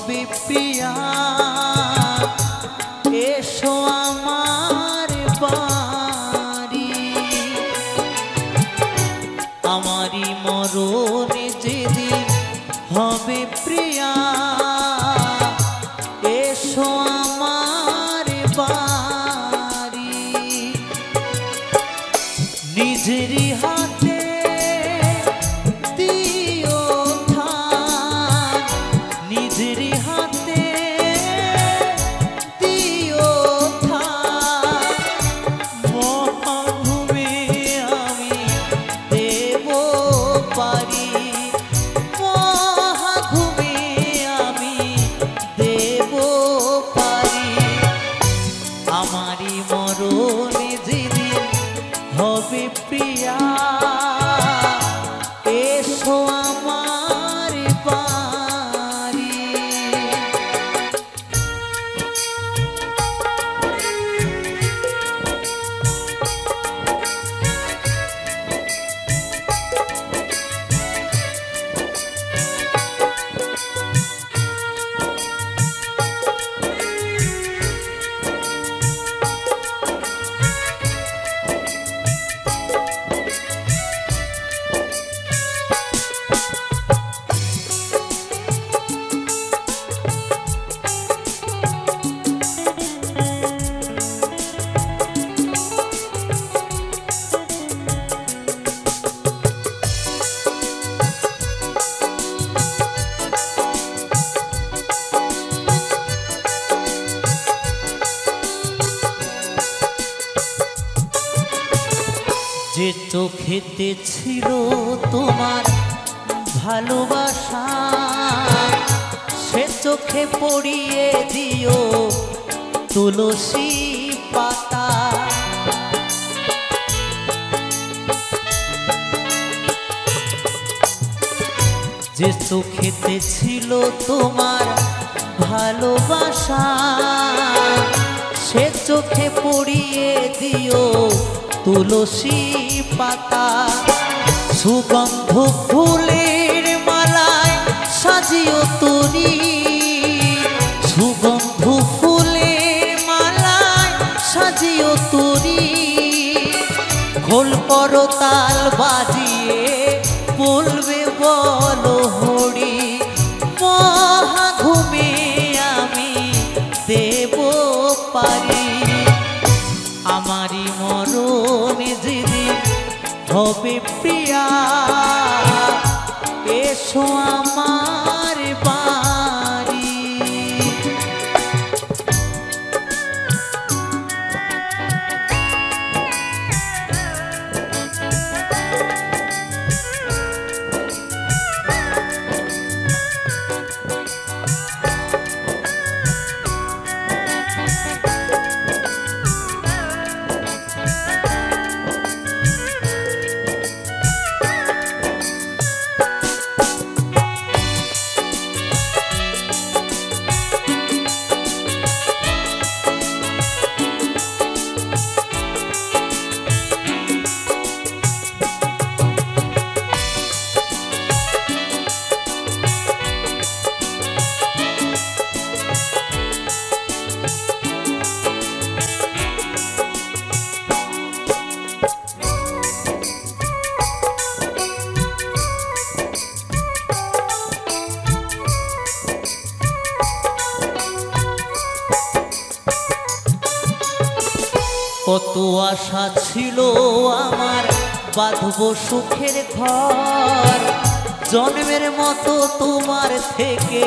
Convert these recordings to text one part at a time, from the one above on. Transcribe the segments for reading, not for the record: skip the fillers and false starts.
হবে প্রিয়া এসো আমার বাড়ি আমারি মরণে যেদিন হবে প্রিয়া এসো আমার বাড়ি নিজেরই হাতে দিও থান নিজেরই হাতে দিও থান মহাভূমে আমি দেব পারি মহাভূমে আমি দেব পারি আমারই মরণে যেদিন হবে প্রিয়া এসো আমার বাড়ি যে চোখেতে ছিল তোমার ভালোবাসা সে চোখে পড়িয়ে দিও তুলসী পাতা যে চোখেতে ছিল তোমার ভালোবাসা সে চোখে পড়িয়ে দিও তুলসী পাতা সুগন্ধ ফুলের মালায় সাজিও তরি সুগন্ধ ফুলের মালায় সাজিও তরি খোল করতাল বাজিয়ে বলবে বলো হরি মহাঘুমে আমি দেব পারি আমারই মরণে যেদিন হবে প্রিয়া এসো আমার বাড়ি কত আশা ছিল আমার বাঁধব সুখের ঘর জন্মের মতো তোমার থেকে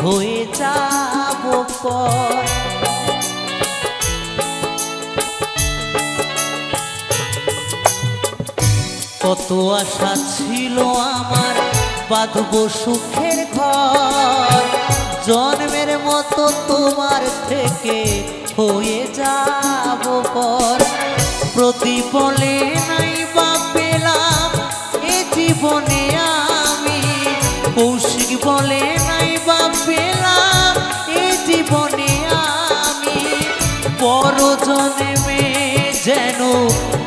হয়ে যাব পর কত আশা ছিল আমার বাঁধব সুখের ঘর জন্মের মতো তোমার থেকে হয়ে যাব পর প্রতিফলে নাই বা পেলাম এ জীবনে আমি কৌশিক বলে নাই বা পেলাম এ জীবনে আমি পর জন্মে যেন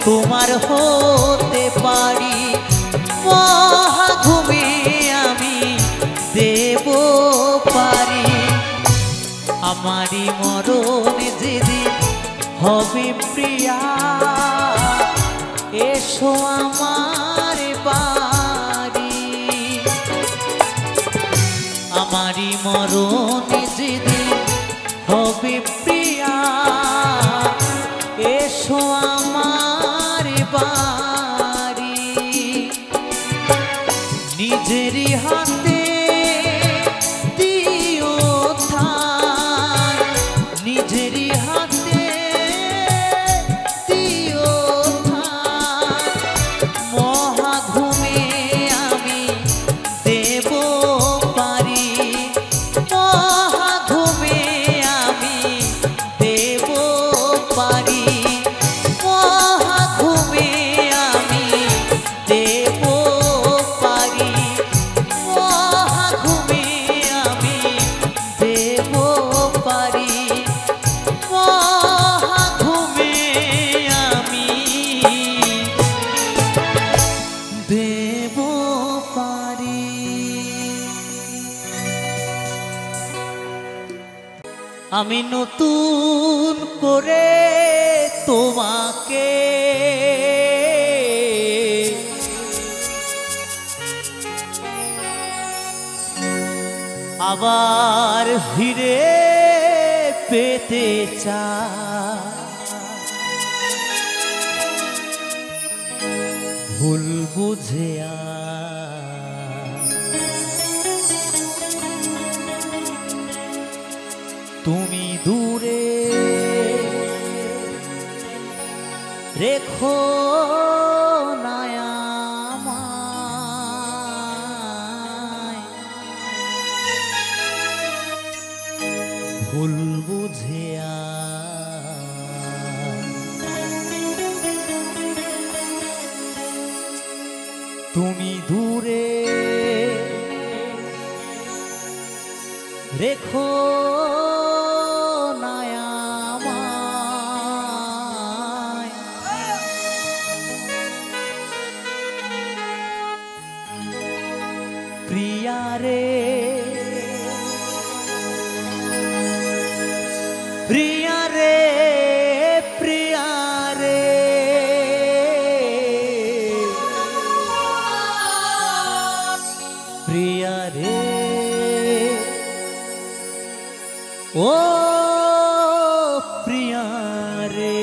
তোমার হতে পারি মহাঘুমে আমি দেব পারি আমারই মরণ যেদিন হবে প্রিয়া, এসো আমার বাড়ি। আমারই মরণ যেদিন হবে প্রিয়া, এসো আমার বাড়ি। নিজেরই হাতে দিও থান, নিজেরই হাতে দিও থান। মহাঘুমে আমি দেব পারি, মহাঘুমে আমি দেব পারি, মহাঘুমে আমি দেব পারি, মহাঘুমে আমি দেব পারি, মহাঘুমে আমি দেব পারি। আমি নতুন করে তোমাকে আবার ফিরে পেতে চাই। ভুল বুঝে তুমি দূরে রেখো না আমায়, ভুল বুঝে তুমি দূরে রেখো না আমায়। প্রিয়া রে, প্রিয়া রে, প্রিয়া রে, প্রিয়া রে, ও প্রিয়া রে।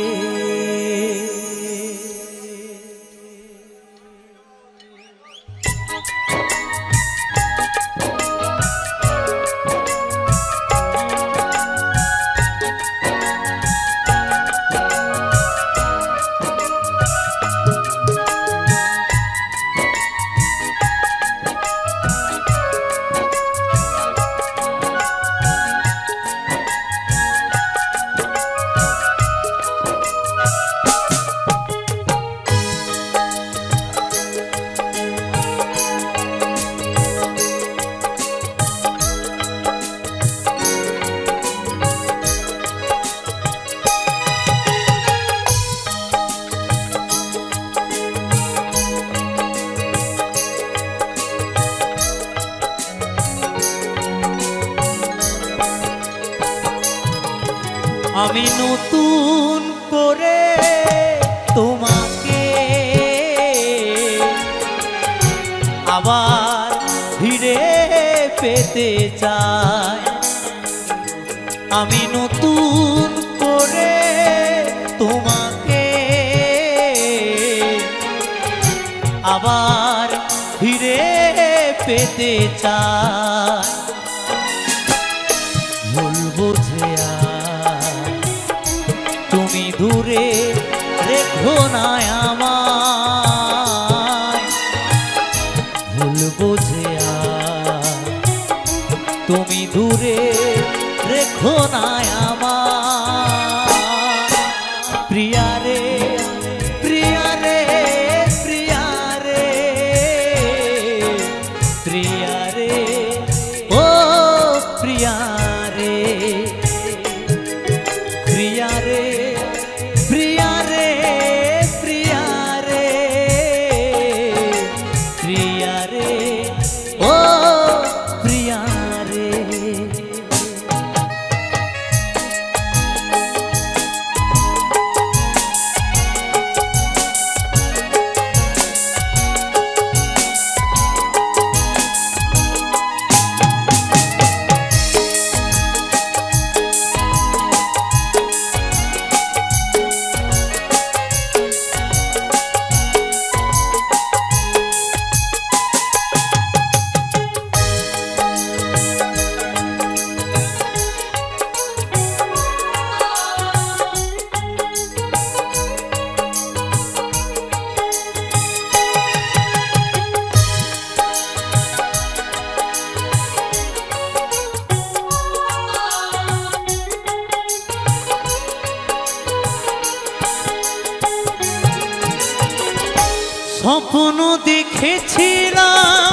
আমি নতুন করে তোমাকে আবার ফিরে পেতে চাই। আমি নতুন করে তোমাকে আবার ফিরে পেতে চাই। ভুল বুঝে তুমি দূরে রেখো না আমায়, ভুল বুঝে তুমি দূরে রেখো না আমায়। প্রিয়া রে, প্রিয়া রে, প্রিয়া রে, প্রিয়া রে, ও প্রিয়া রে, প্রিয়া রে, প্রিয়া রে, প্রিয়া রে, প্রিয়া রে, ও প্রিয়া রে। স্বপ্ন দেখেছিলাম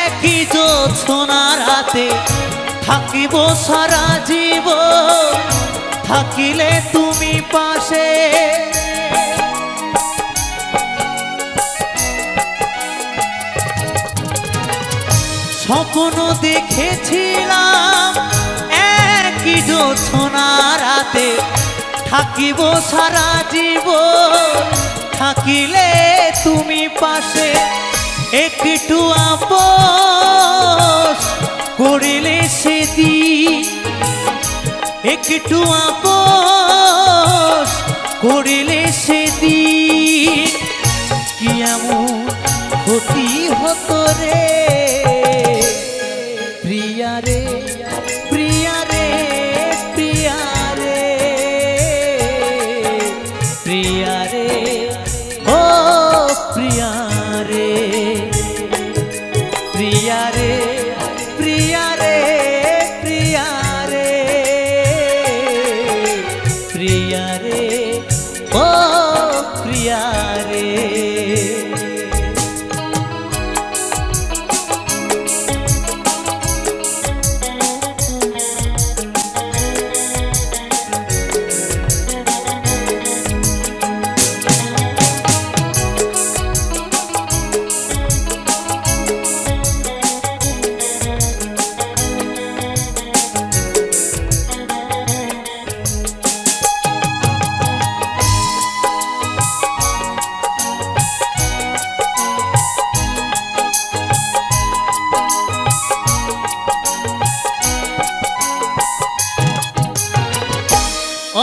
একই জোছনা রাতে থাকিব সারা জীবন, থাকিলে তুমি পাশে। স্বপ্ন দেখেছিলাম একই জোছনা রাতে থাকিব সারা জীবন, থাকিলে তুমি পাশে। একটু আপোষ করিলে সেদিন, একটু আপোষ করিলে সেদিন, কি এমন ক্ষতি হতো রে প্রিয়া রে, প্রিয়া রে, প্রিয়া রে, প্রিয়া রে, ও প্রিয়া রে, প্রিয়া রে, প্রিয়া রে, প্রিয়া রে, প্রিয়া রে, ও প্রিয়া রে।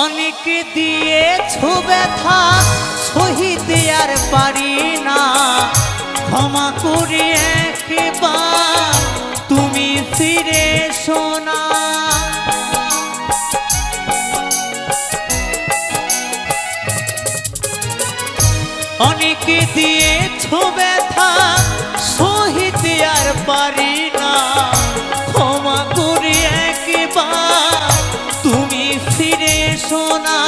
অনেকে দিয়েছ ব্যথা সহিতে আর পারি না, ক্ষমা করি একবার তুমি ফিরে এসো না। অনেকে দিয়েছ ব্যথা সহিতে আর পারি না, ক্ষমা করি একবার তুমি ফিরে এসো না।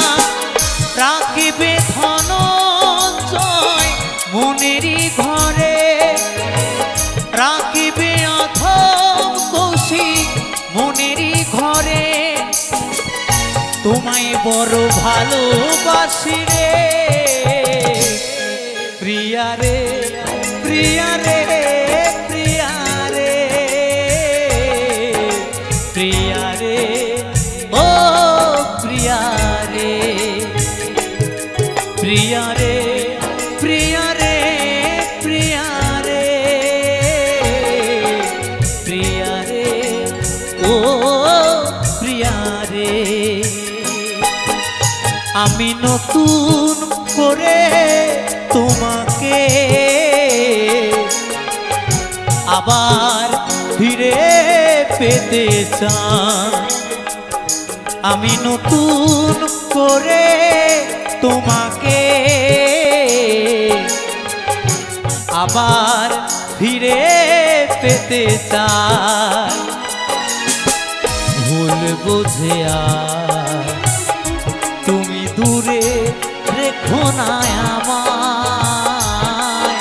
রাখিবে ধনঞ্জয় মনেরই ঘরে, রাখিবে অথম কৌশিক মনেরই ঘরে, তোমায় বড় ভালোবাসি রে প্রিয়া রে, প্রিয়া রে, প্রিয়া রে, প্রিয়া রে, ও প্রিয়া রে, প্রিয়া রে, প্রিয়া রে, প্রিয়া রে, প্রিয়া রে, ও প্রিয়া রে। আমি নতুন করে তোমাকে আবার ফিরে পেতে চাই, আমি নতুন করে তোমাকে আবার ফিরে পেতে চাই। ভুল বুঝে আর তুমি দূরে রেখো না আমায়,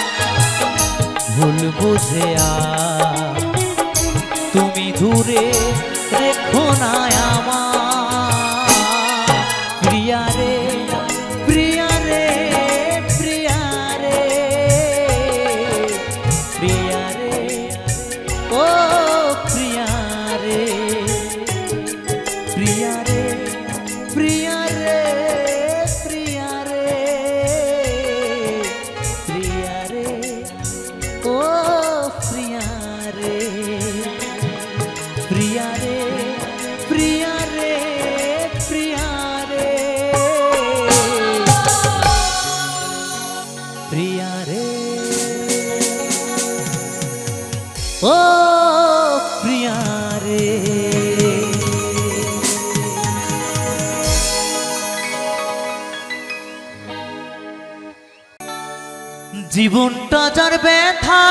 ভুল বুঝে আর তুমি দূরে রেখো না আমায়। প্রিয়া রে, প্রিয়া রে, প্রিয়া রে, প্রিয়া রে, ও প্রিয়া রে, প্রিয়া রে, প্রিয়া রে, প্রিয়া রে, প্রিয়া রে, ও প্রিয়া রে, প্রিয়া রে, প্রিয়া রে, প্রিয়া রে, প্রিয়া রে, ও প্রিয়া রে। জীবনটা যার ব্যথা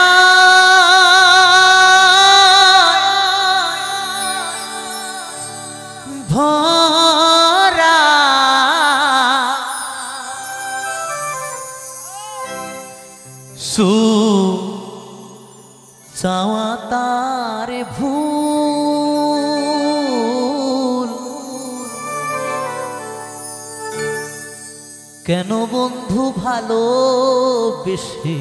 ভরা, চাওয়া তার ভুল, কেন বন্ধু ভালোবেসে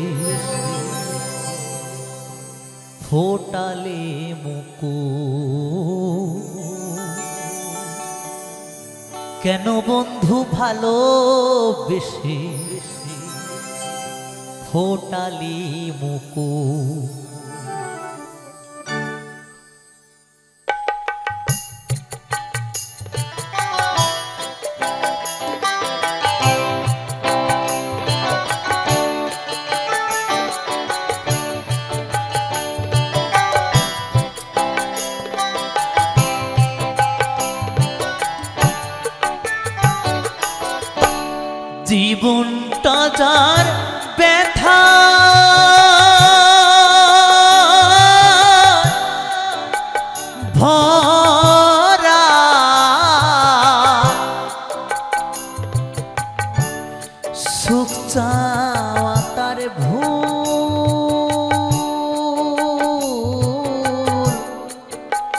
ফোটালে মুকুল, কেন বন্ধু ভালোবেসে ফোটালি মুকুল। জীবনটা যার ব্যথা ভরা, সুখ চাওয়া তার ভুল,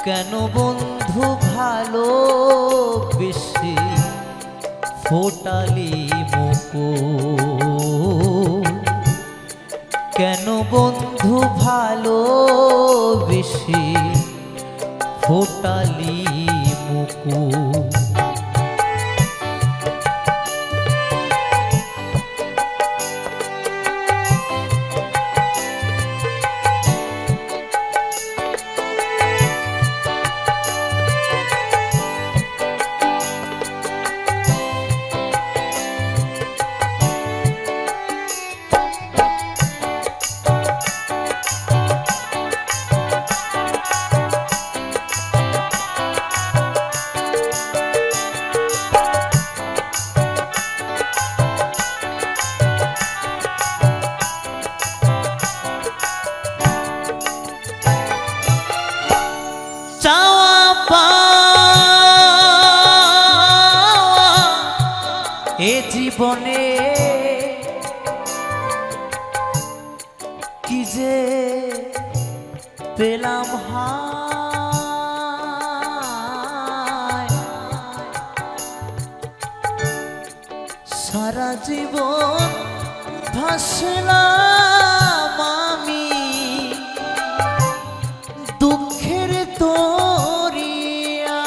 কেন বন্ধু ভালোবেসে ফোটালি মুকুল, কেন বন্ধু ভালোবেসে ফোটালি মুকুল। এ জীবনে কি যে পেলাম হায়, সারা জীবন ভাসলাম আমি দুঃখের দরিয়া,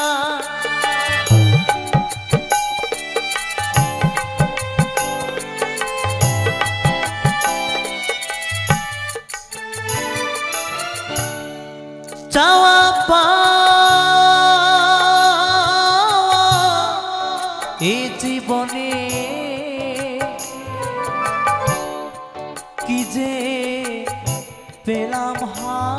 চাওয়া পাওয়া এ জীবনে কি যে পেলাম হায়,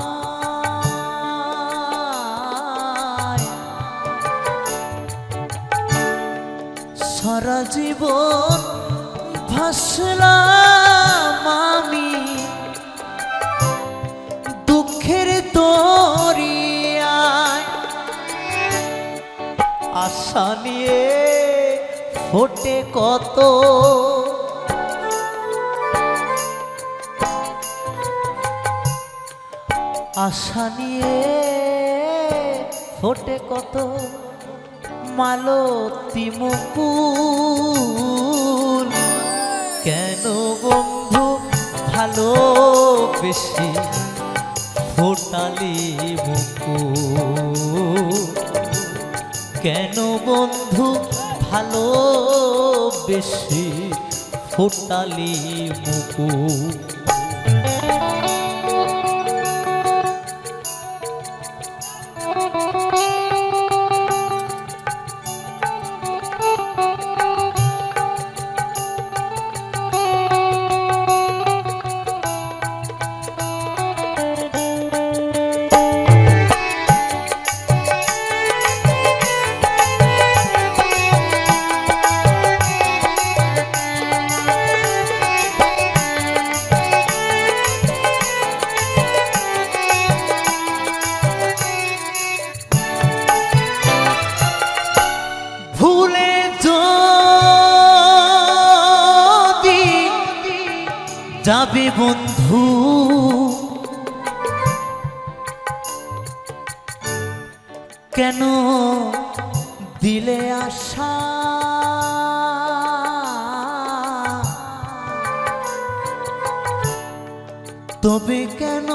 সারা জীবন ভাসলাম আমি দুঃখের দরিয়ায়, আশা নিয়ে ফোটে কত আশা নিয়ে ফোটে কত মালতী মুকুল, কেন বন্ধু ভালোবেসে ফোটালি মুকুল, কেন বন্ধু ভালোবেসে ফোটালি মুকুল। যাবে বন্ধু কেন দিলে আশা তবে কেন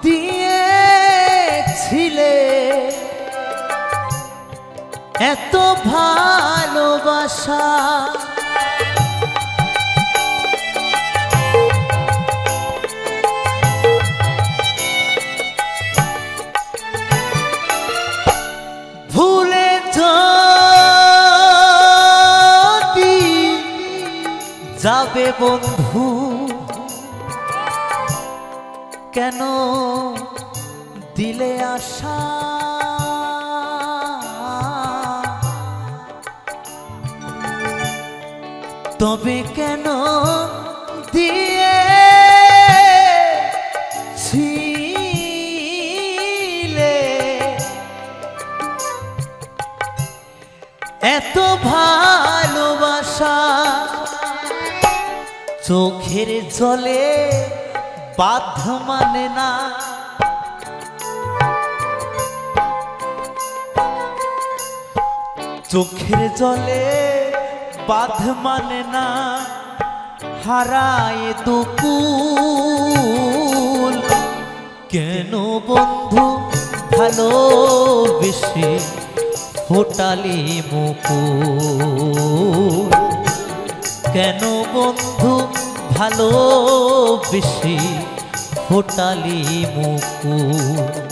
দিয়েছিলে এত ভালোবাসা ভুলে যদি যাবে বন্ধু কেন দিলে আশা তবে কেন দিয়েছিলে এত ভালোবাসা চোখের জলে বাধ্য মানে না চোখের জলে বাধ্য মানে না হারায় দুকুল কেন বন্ধু ভালোবেসে ফোটালি মুকুল কেন বন্ধু ভালোবেসে ফোটালি মুকুল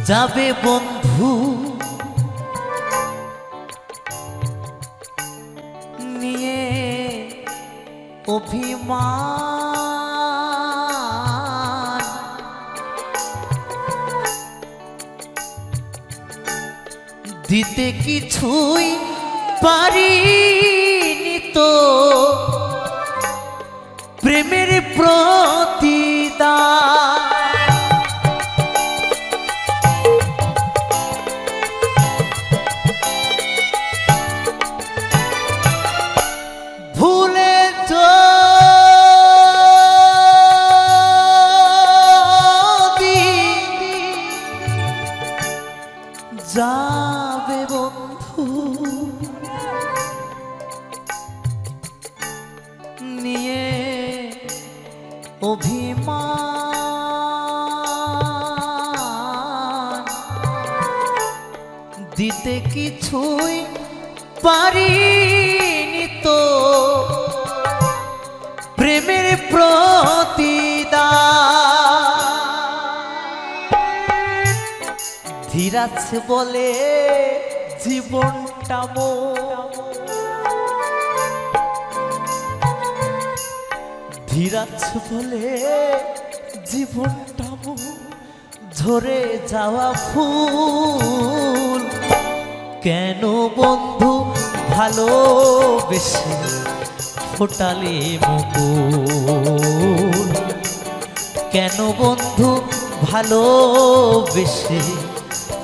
যাবে বন্ধু নিয়ে অভিমান দিতে কিছুই পারিনি তো প্রেমের প্রতিদান যাবে বন্ধু নিয়ে অভিমান দিতে কিছুই পারিনি তো প্রেমের প্রতিদান ধীরাজ বলে জীবনটা ধীরাজ বলে জীবনটা ঝরে যাওয়া ফুল কেন বন্ধু ভালোবেসে ফোটালি মুকুল কেন বন্ধু ভালোবেসে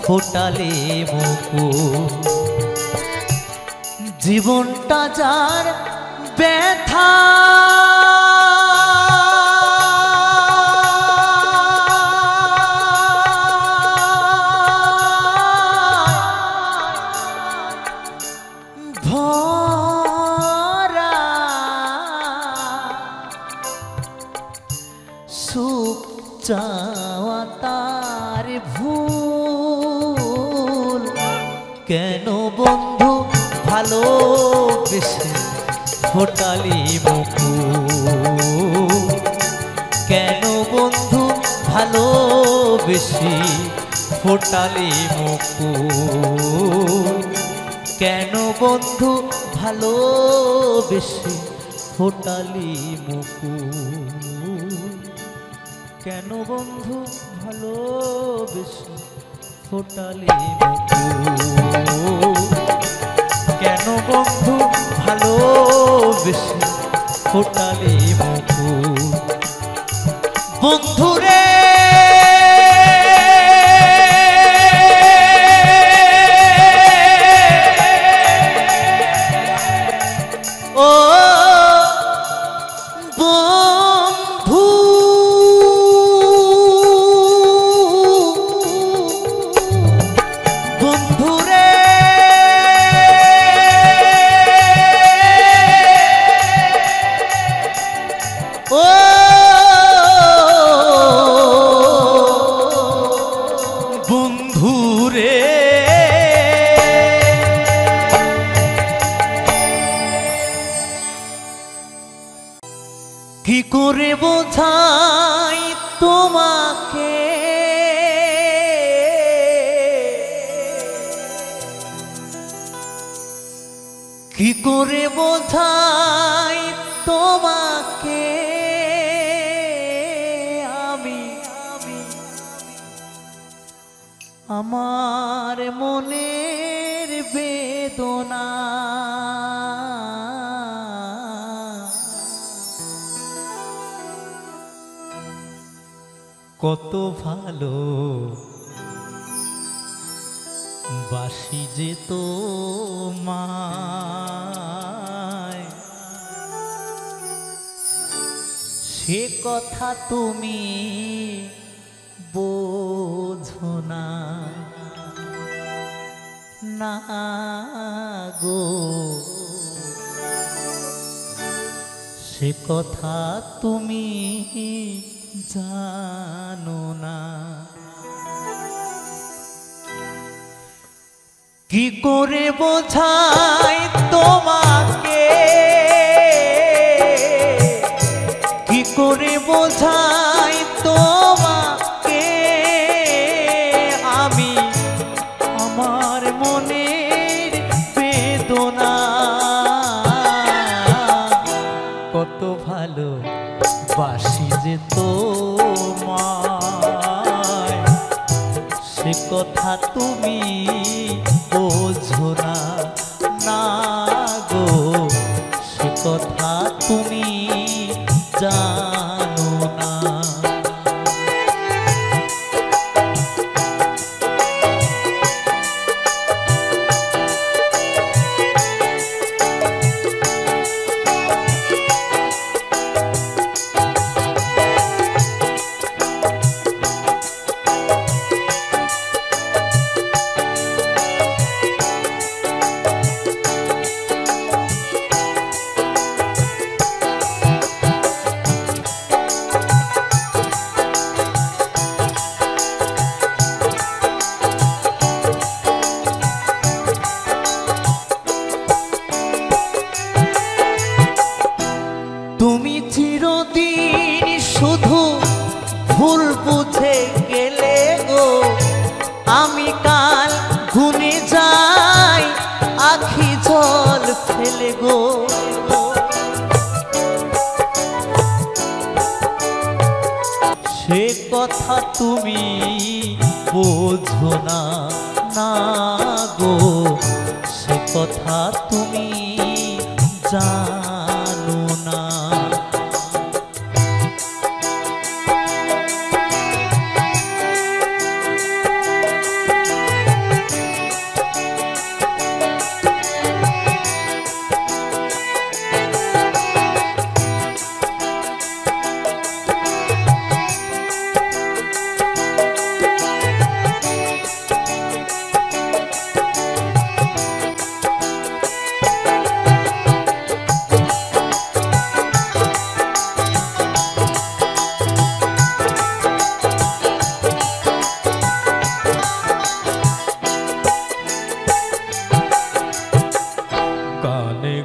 ফোটালি মুকুল জীবনটা যার ব্যথা ভরা সুখ চাওয়া তার ভুল কেন বন্ধু ভালোবেসে ফোটালি মুকুল কেন বন্ধু ভালো ভালোবেসে ফোটালি মুকুল কেন বন্ধু ভালোবেসে ফোটালি মুকুল কেন বন্ধু ভালোবেসে ফোটালি মুকুল কেন বন্ধু ভালোবেসে ফোটালি মুকুল বন্ধুরে ও বন্ধু বন্ধুরে ও বন্ধুরে কি করে বোঝাই তোমাকে কি করে বোঝাই তোমাকে আমি আমার মনের বেদনা কত ভালো বাসি যে তোমায় সে কথা তুমি বোঝো না না গো সে কথা তুমি জানো না কি করে বোঝাই তোমাকে কি করে বোঝাই তোমাকে আমি আমার মনের বেদনা কত ভালো বাসি যে তোমায় সে কথা তুমি বোঝো না না গো সে কথা তুমি জানো না তুমি চিরদিন শুধু ভুল বুঝে গেলে গো আমি কাল ঘুমে যাই আখি জল ফেলে গো সে কথা তুমি বোঝো না না গো সে কথা তুমি জানো না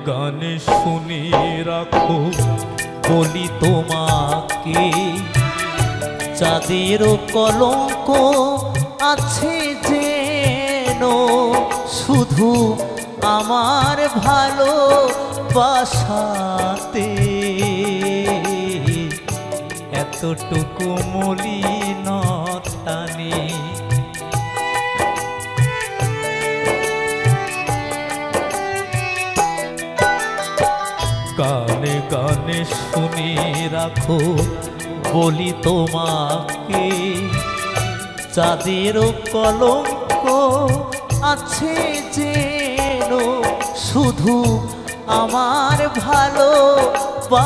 গানে শুনে রাখো বলি তোমাকে চাঁদ যাদেরও কলঙ্ক আছে যেন শুধু আমার ভালোবাসাতে, এতটুকু মলিনতা নেই। গানে গানে শুনে রাখো বলি তোমাকে, যাদেরও কলঙ্ক আছে যেন শুধু আমার ভালোবাসাতে,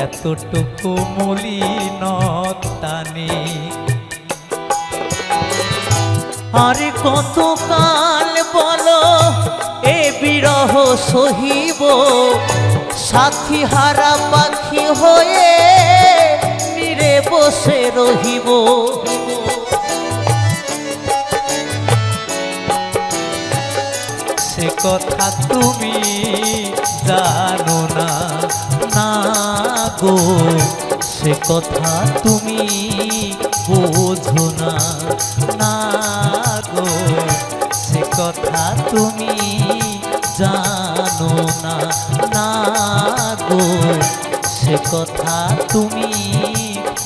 এতটুকু মলিনতা নেই। আরে কতকাল বলো এ বিরহ সহিব, সাথী হারা পাখি হয়ে নীরে বসে রহিব। সে কথা তুমি জানো না, না গো সে কথা তুমি বোঝো না, না গো সে কথা তুমি জানো না, না গো সে কথা তুমি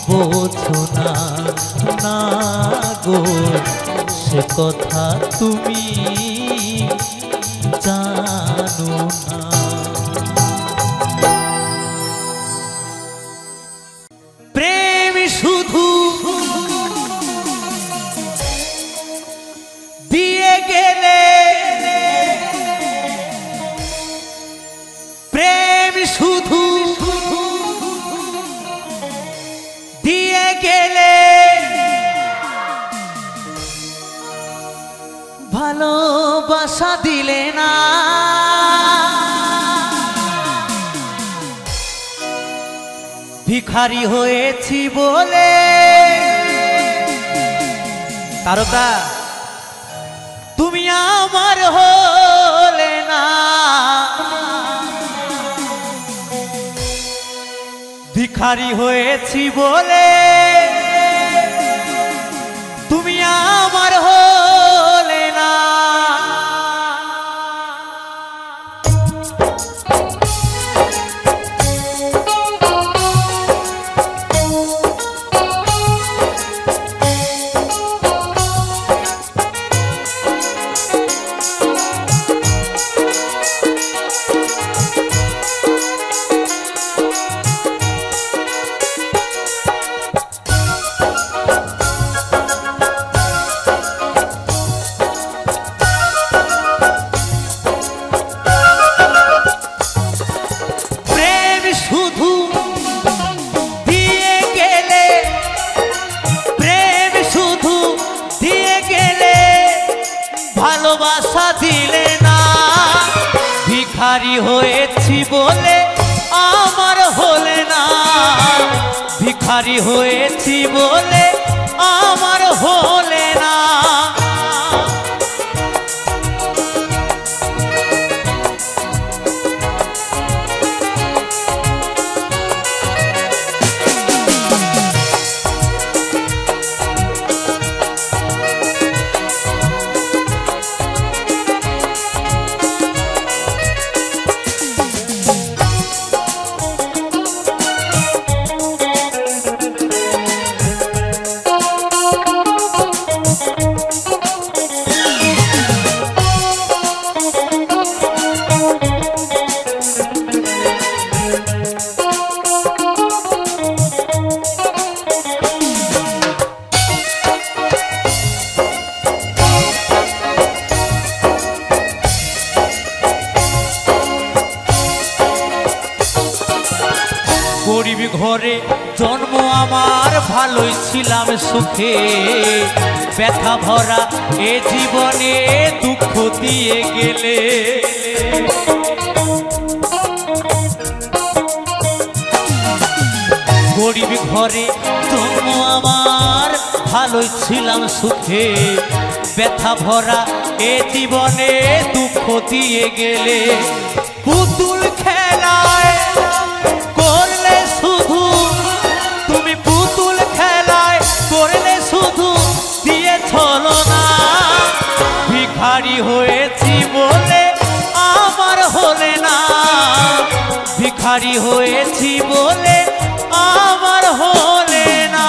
বোঝো না, না গো সে কথা তুমি জানো না। প্রেম শুধু দিয়ে গেলে, প্রেম শুধু দিয়ে গেলে, ভালোবাসা দিলে না। ভিখারি হয়েছি বলে, তারকা তুমি আমার হলে না। ভিখারি হয়েছি বলে তুমি আমার হলে না। ভালোবাসা দিলে না। ভিখারি হয়েছি বলে আমার হলে না। ভিখারি হয়েছি বলে আমার হলে না। গরিব ঘরে জন্ম আমার, ভালোই ছিলাম সুখে। ব্যথা ভরা এ জীবনে দুঃখ দিয়ে গেলে। গরিব ঘরে জন্ম আমার, ভালোই ছিলাম সুখে। ব্যথা ভরা এ জীবনে দুঃখ দিয়ে গেলে। পুতুল খেলায় করলে ছলনা ভিখারি হয়েছি বলে আমার হলে না ভিখারি হয়েছি বলে আমার হলে না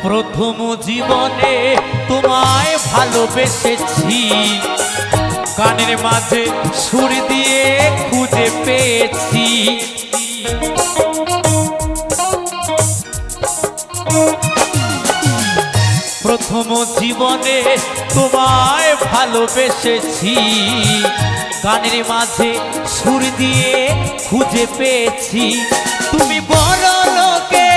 প্রথম জীবনে তোমায় ভালোবেসেছি গানের মাঝে সুর দিয়ে খুঁজে পেয়েছি প্রথম জীবনে তোমায় ভালোবেসেছি গানের মাঝে সুর দিয়ে খুঁজে পেয়েছি তুমি বড় লোকে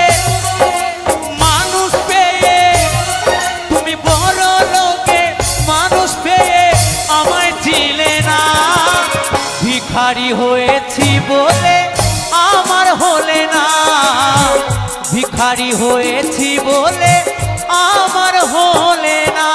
ভিখারি হয়েছি বলে আমার হলে না ভিখারি হয়েছি বলে আমার হলে না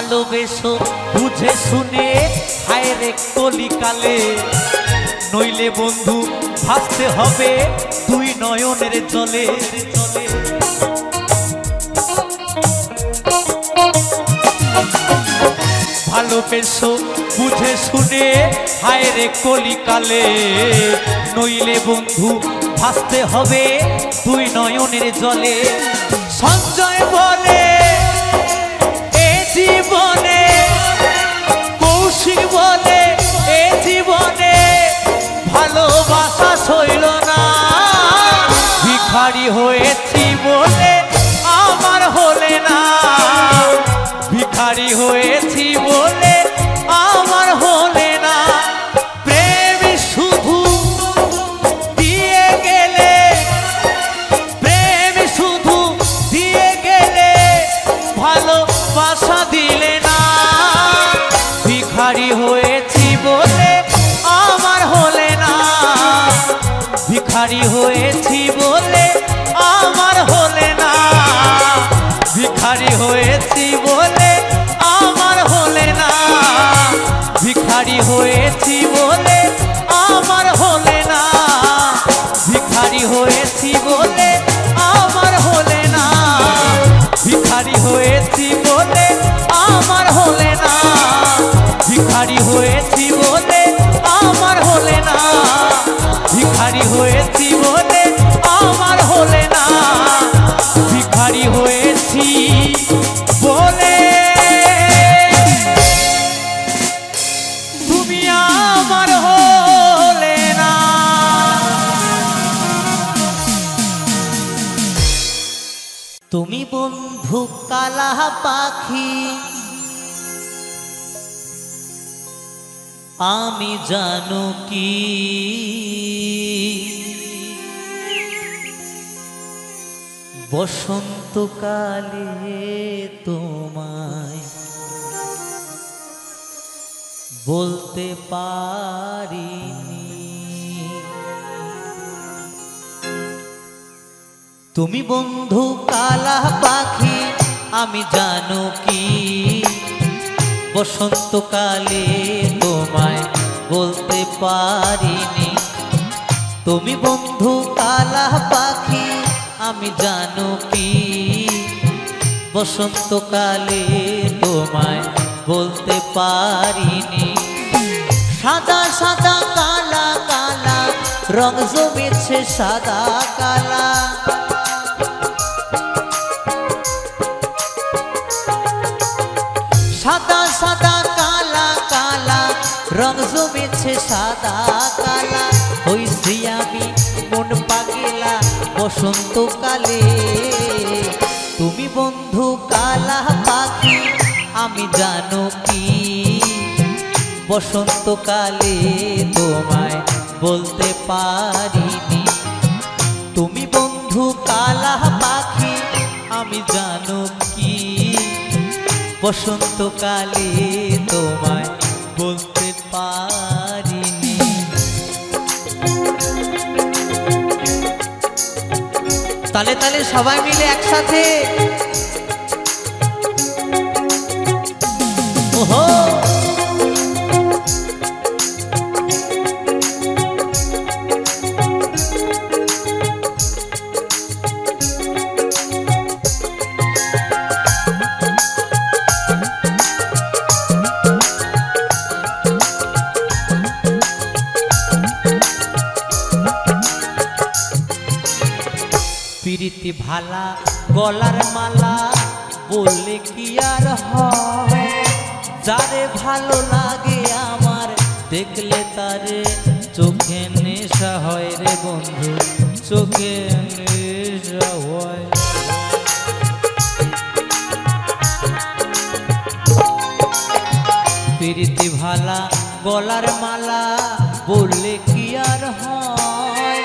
ভালোবেসো বুঝে শুনে হায় রে কলিকালে নইলে বন্ধু ভাসতে হবে দুই নয়নের জলে ভালোবেসো বুঝে শুনে হায় রে কলিকালে নইলে বন্ধু ভাসতে হবে দুই নয়নের জলে সঞ্জয় বলে জীবনে কৌশিক বলে এ জীবনে ভালোবাসা সইল না ভিখারি হয়েছি বলে আমার হলে না ভিখারি হয়েছি বলে আমার হলে না প্রেম শুধু দিয়ে গেলে প্রেম শুধু দিয়ে গেলে ভালোবাসা দিলে না ভিখারি হয়েছি বলে আমার হলে না ভিখারি হয়েছি বলে আমার হলে না ভিখারি হয়েছি বলে আমার হলে না ভিখারি হয়েছি বলে আমার হলে না ভিখারি হয়েছি বলে আমার হলে না ভিখারি হয়েছি বলে আমার হলে না ভিখারি হয়েছি বলে আমার হলে না ভিখারি হয়েছি বলে আমার হলে না ভিখারি হয়েছি বলে তুমি আমার হলে না তুমি বন্ধু কালা পাখি আমি জানো কি বসন্তকালে তোমায় বলতে পারিনি তুমি বন্ধু কালা পাখি আমি জানো কি বসন্তকালে তোমায় বলতে পারিনি। তুমি বন্ধু কালা পাখি আমি জানো কি, বসন্তকালে তোমায় বলতে পারিনি। সাদা সাদা কালা কালা রং জমেছে সাদা কালা, সাদা সাদা কালা কালা রং জমেছে সাদা কালা। হইছি আমি মন পাগলা বসন্তকালে, তুমি বন্ধু কালা পাখি আমি জানো কি, বসন্তকালে তোমায় বলতে পারিনি। তুমি বন্ধু কালা পাখি আমি জানো কি, বসন্তকালে তোমায় বলতে পারিনি। তালে তালে সবাই মিলে একসাথে ওহো। প্রীতি ভালা গলার মালা বললে কি আর হয়, যারে ভালো লাগে আমার দেখলে তারে চোখে নেশা হয় রে বন্ধু, চোখে নেশা হয়। প্রীতি ভালা গলার মালা বললে কি আর হয়,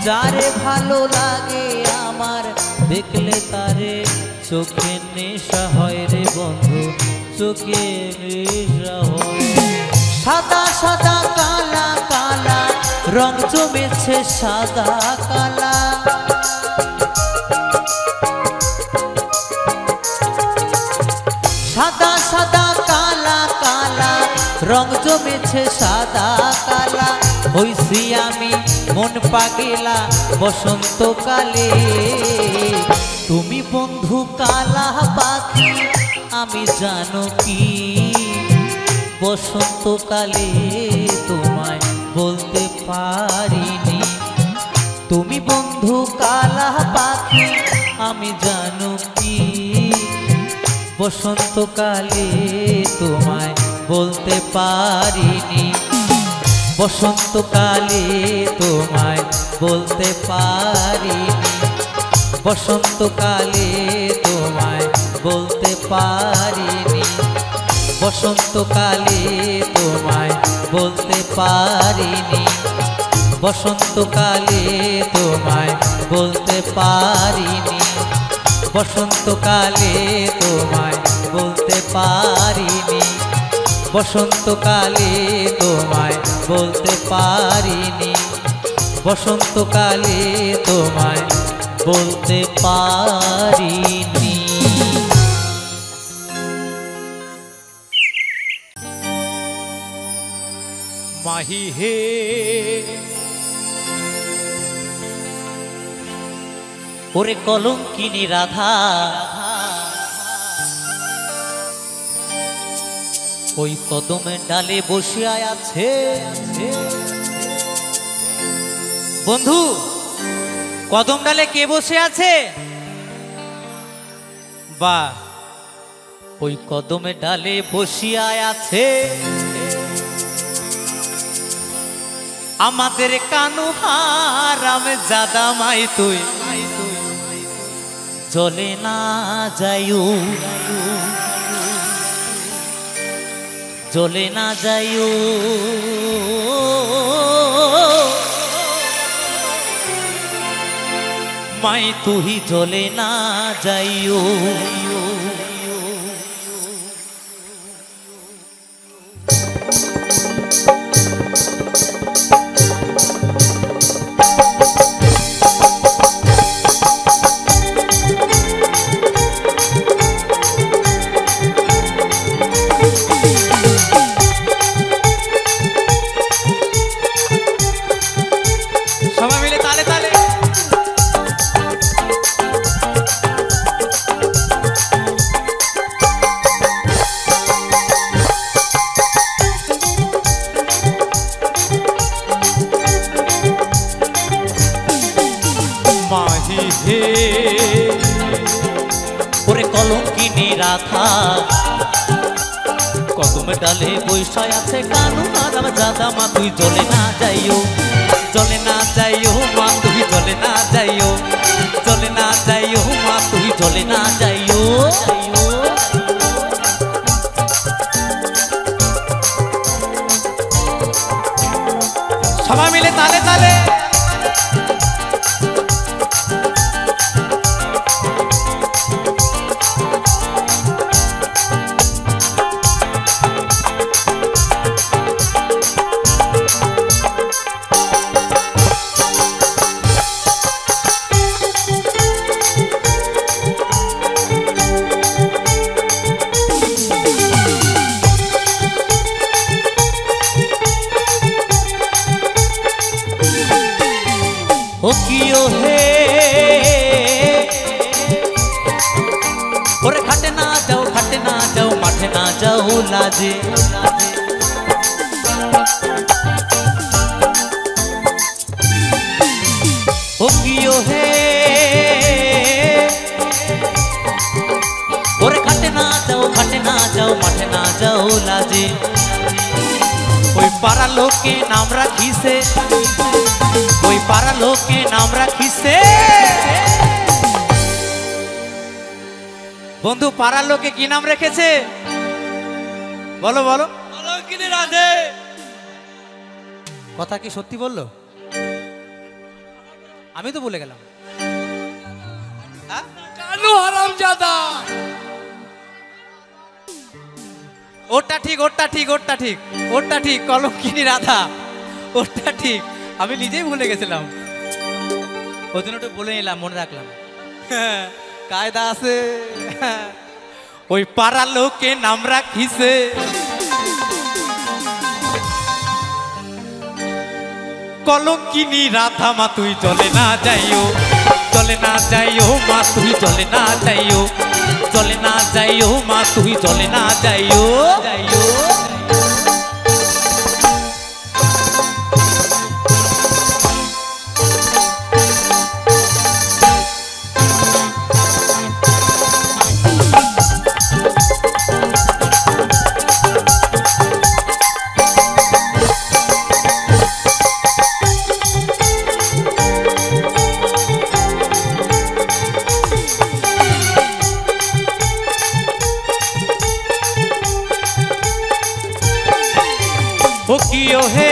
যারে ভালো লাগে আমার দেখলে তারে চোখে নেশা হয় রে বন্ধু, চোখে নেশা হয়। সাদা সাদা কালা কালা রং জমেছে সাদা কালা, সাদা সাদা কালা কালা রং জমেছে সাদা কালা। হইছি আমি মন পাগলা বসন্তকালে, তুমি বন্ধু কালা পাখি আমি জানো কি, বসন্তকালে তোমায় বলতে পারিনি। তুমি বন্ধু কালা পাখি আমি জানো কি, বসন্তকালে তোমায় বলতে পারিনি। বসন্তকালে তোমায় বলতে পারিনি, বসন্তকালে তোমায় বলতে পারিনি, বসন্তকালে তোমায় বলতে পারিনি, বসন্তকালে তোমায় বলতে পারিনি, বসন্তকালে তোমায় বলতে পারিনি, বসন্তকালে তোমায় বলতে পারিনি, বসন্তকালে তোমায় বলতে পারিনি। মাহি হে ওরে কলঙ্কিনী রাধা, ওই কদমের ডালে বসিয়া আছে। বন্ধু কদম ডালে কে বসে আছে? বা ওই কদমের ডালে বসিয়া আছে আমাদের কানু হারাম জাদা মাই তুই, চলে না যাইও, চলে না যাইও, মাই তুই চলে না যাইও। কলঙ্কিনী রাধা কদম ডালে বৈশায় আছে কানু মারাম জাদা মা তুই চলে না যাইও মা তুই চলে না যাইও মা তুই চলে না যাইও সবাই মিলে তালে তালে ओ कियो हे ओरे घाटे ना जाओ माठे ना जाओ लाजे ओ कियो हे ओरे घाटे ना जाओ माठे ना जाओ लाजे कोई पारा लोग के नाम रखी से कोई पारा लोग के नाम रखी से बंधु पारा लोग के की नाम रखे से बोलो बोलो कलंकिनी राधे कथा की सत्यि बोलो आमी तो बोले गेलाम कानू हरामजादा ओटा ठीक कलंकिनी राधा ओटा ठीक আমি নিজেই ভুলে গেছিলাম ওই জন্য একটু বলে নিলাম মনে রাখলাম কায়দা আছে ওই পাড়া লোকে নাম রাখিছে কলঙ্কিনী রাধা মা তুই চলে না যাইও মা তুই চলে না যাইও মা তুই চলে না যাইও ओ कियो हे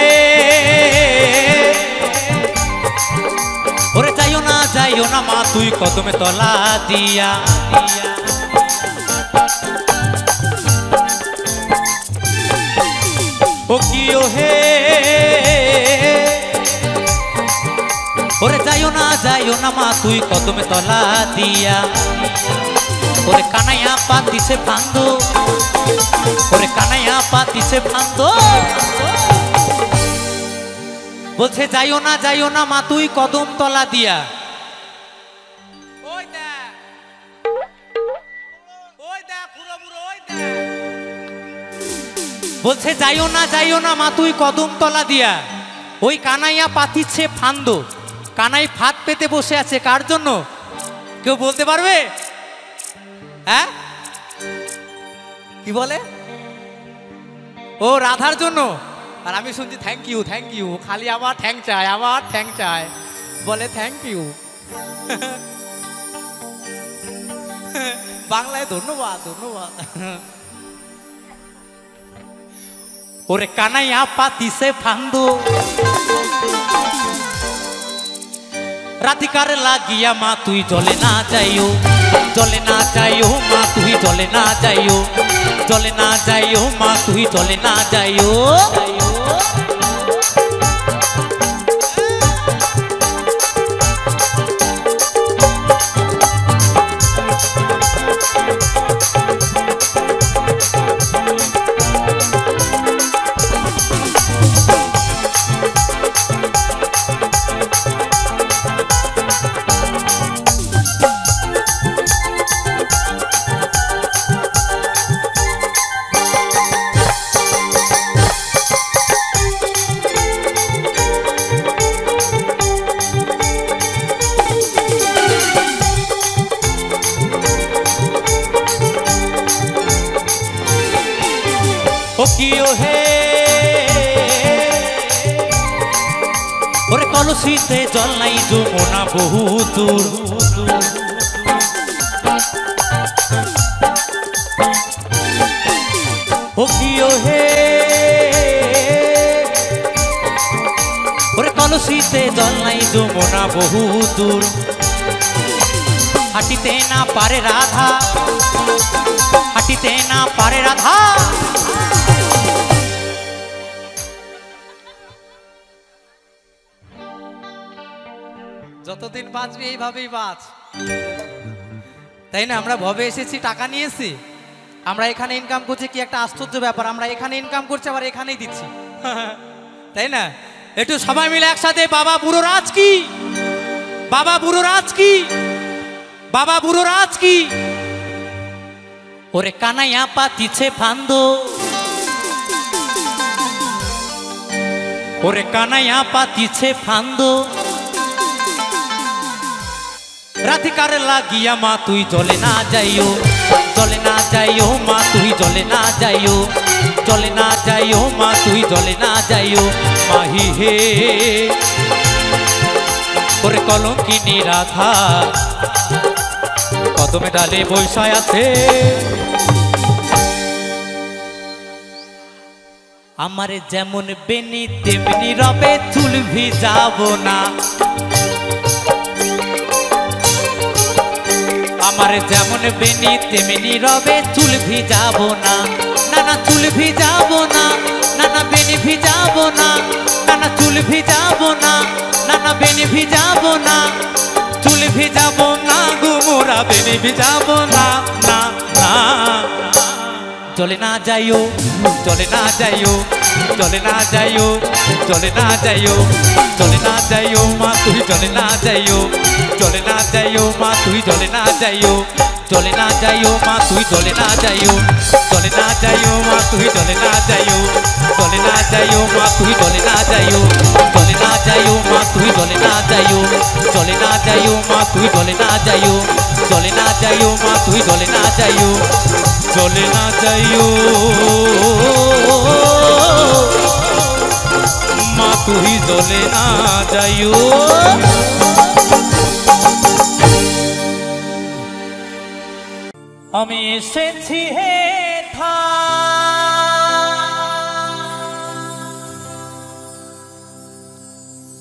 ओरे जाइयो ना मा तुई कदमे तला दिया ओ कियो हे ओरे जाइयो ना मा तुई कदमे तला दिया ओरे कानाया पाती से फांदो ओरे कानाया पाती से फांदो बोलছে যাইও না মা তুই কদম তলা দিয়া ওই দেখ পুরো ওই দেখ बोलছে যাইও না মা তুই কদম তলা দিয়া ওই কানাইয়া পাতিছে ফান্দো কানাই ফাঁদ পেতে বসে আছে কার জন্য কেউ বলতে পারবে হ্যাঁ কি বলে ও রাধার জন্য আর আমি শুনছি থ্যাংক ইউ খালি আমার থ্যাংক চাই বলে থ্যাংক ইউ বাংলায় ধন্যবাদ ওরে কানাইয়া পাতিছে ফান্দো রাধিকার লাগিয়া মা তুই জলে না যাইও মা তুই জলে না যাইও মা তুই জলে না যাইও ওরে কলসিতে জল নাই যমুনা বহু দূর ও কিও হে ওরে কলসিতে জল নাই যমুনা বহু দূর হাঁটিতে না পারে রাধা হাঁটিতে না পারে রাধা যতদিন বাঁচবি এইভাবেই বাঁচ তাই না আমরা ভবে এসেছি টাকা নিয়েছি আমরা এখানে ইনকাম করছি কি একটা আশ্চর্য ব্যাপার আমরা এখানে ইনকাম করছি আবার এখানেই দিচ্ছি তাই না একটু সবাই মিলে একসাথে বাবা বুড়ো রাজ কি বাবা বুড়ো রাজ কি বাবা বুড়ো রাজ কি ওরে কানাইয়া পাতিছে ফান্দো ওরে কানাইয়া পাতিছে ফান্দো রাধিকার লাগিয়া মা তুই জলে না যাইও মা তুই জলে না যাইও মা তুই জলে না যাইও মাহি হে ওরে কলঙ্কিনী রাধা কদমে ডালে বৈশায় আছে আমার যেমন বেনি তেমনি রবে চুল ভিজাবো না আমার যেমন বেনি তেমনি রবে চুল ভিজাবো না না চুল ভিজাবো না না বেনি ভিজাবো না না চুল ভিজাবো না না বেনি ভিজাবো না চুল ভিজাবো না গুমুরা বেনি ভিজাবো না না না চলে না যাইও চলে না যাইও চলে না যাইও চলে না যাইও চলে না যাইও মা তুই চলে না যাইও চলে না যাইও মা তুই চলে না যাইও চলে না যাইও মা তুই চলে না যাইও চলে না যাইও মা তুই চলে না যাইও চলে না যাইও মা তুই চলে না যাইও চলে না যাইও মা তুই চলে না যাইও চলে না যাইও মা তুই চলে না যাইও চলে না যাইও মা তুই চলে না যাইও চলে না যাইও মা তুই চলে না যাইও আমি এসেছি হে থা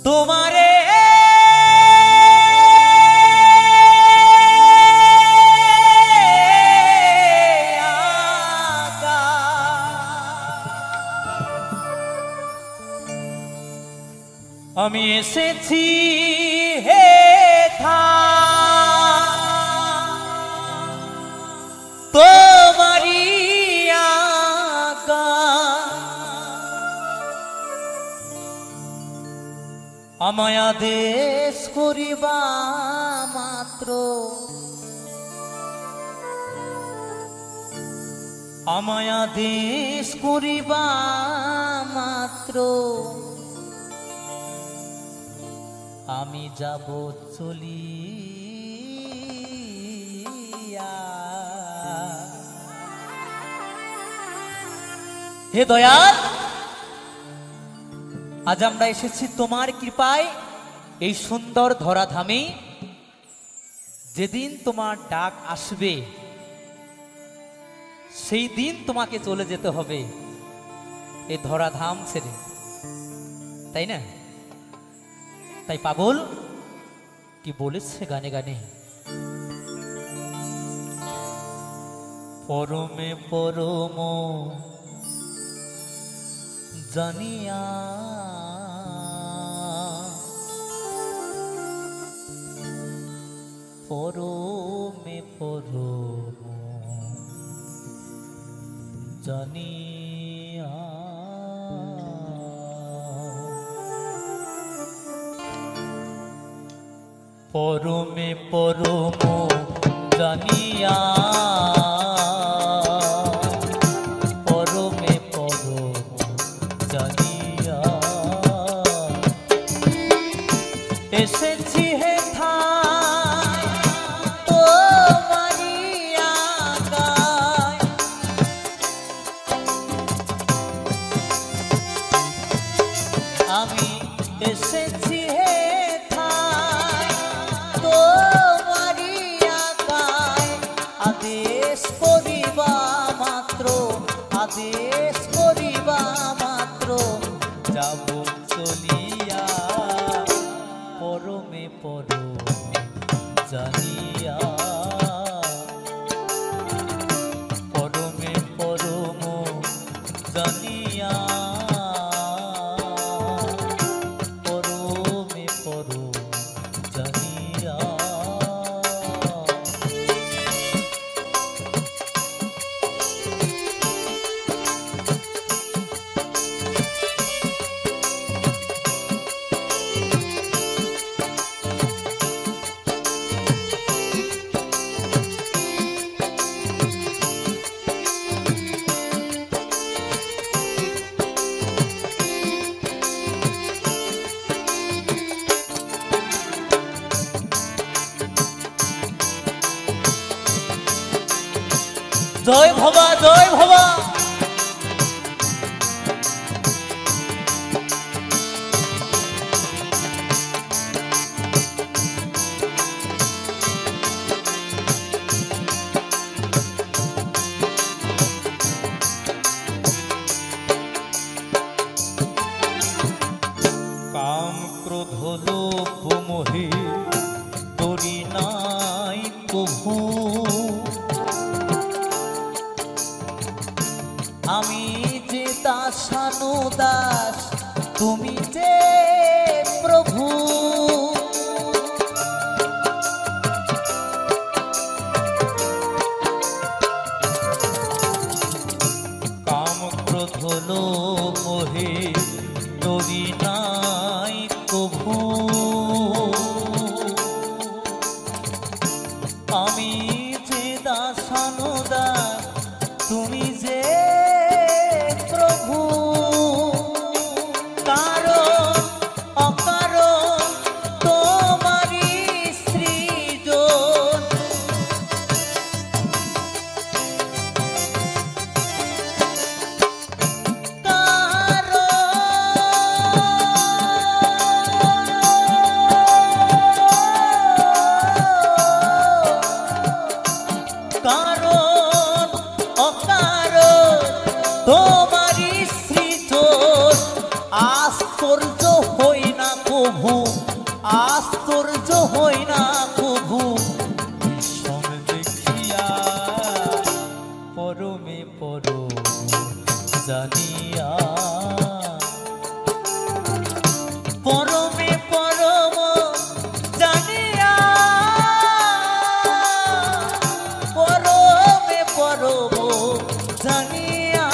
তোমারে আমি এসেছি হে থা তোমারি আগা আমায় আদেশ করিবা মাত্র আমায় আদেশ করিবা মাত্র আমি যাব চলিয়া হে দয়াল আজ আমরা এসেছি তোমার কৃপায় এই সুন্দর ধরাধামে যেদিন তোমার ডাক আসবে সেই দিন তোমাকে চলে যেতে হবে এই ধরাধাম ছেড়ে তাই না তাই পাগল কি বলেছে গানে গানে পরমে পরম জানিয়া পরমে পরম জানিয়া পরমে পরম জানিয়া পরমে পরম জানিয়া এসেছি হে ঠাই তোমারি আগায় আমি এসেছি হে থাই তোমারি আকায় আদেশ করিবা মাত্র আদেশ করিবা মাত্র যাব চলিয়া পরমে পরম জানিয়া পরমে পরম জানিয়া পরমে পরম জানিয়া জয় ভবা জয় ভবা কাম ক্রোধ লোভ মোহে তোরি নাই কভু আমি যে দাসানুদাস তুমি যে প্রভু কাম ক্রোধ লোভ মোহে তোরি নাই কভু আমি যে দাসানুদাস তুমি যে প্রভু কারণ অকারণ তোমারি সৃজন কারণ অকারণ তোমারি সৃজন আশ্চর্য হই না কভু আশ্চর্য হই না কভু বিষম দেখিয়া পরমে পরম জানিয়া পরমে পরম জানিয়া পরমে পরম জানিয়া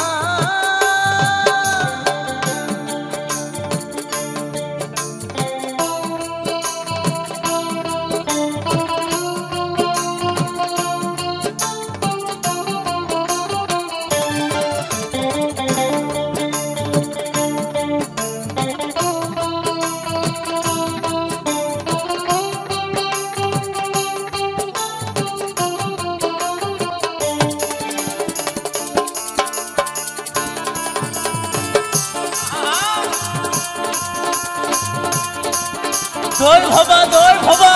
জয় ভবা জয় ভবা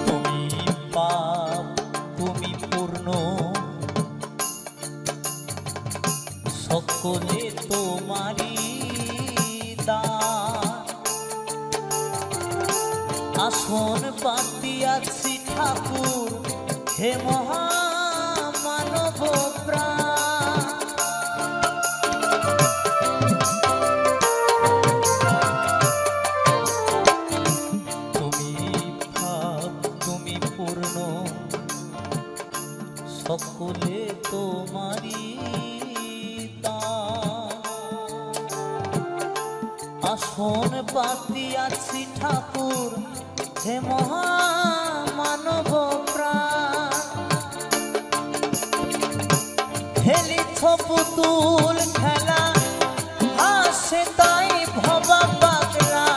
তুমি পাপ তুমি পূর্ণ সকলে তোমারি দান আসন পাতিয়াছি ঠাকুর হে মহামানব প্রাণ তুমি ভাব তুমি পূর্ণ সকলে তোমারি দান আসন পাতিয়াছি ঠাকুর হে মহামানব প্রাণ খেলিছ পুতুল খেলা হাসে তাই ভবা পাগলা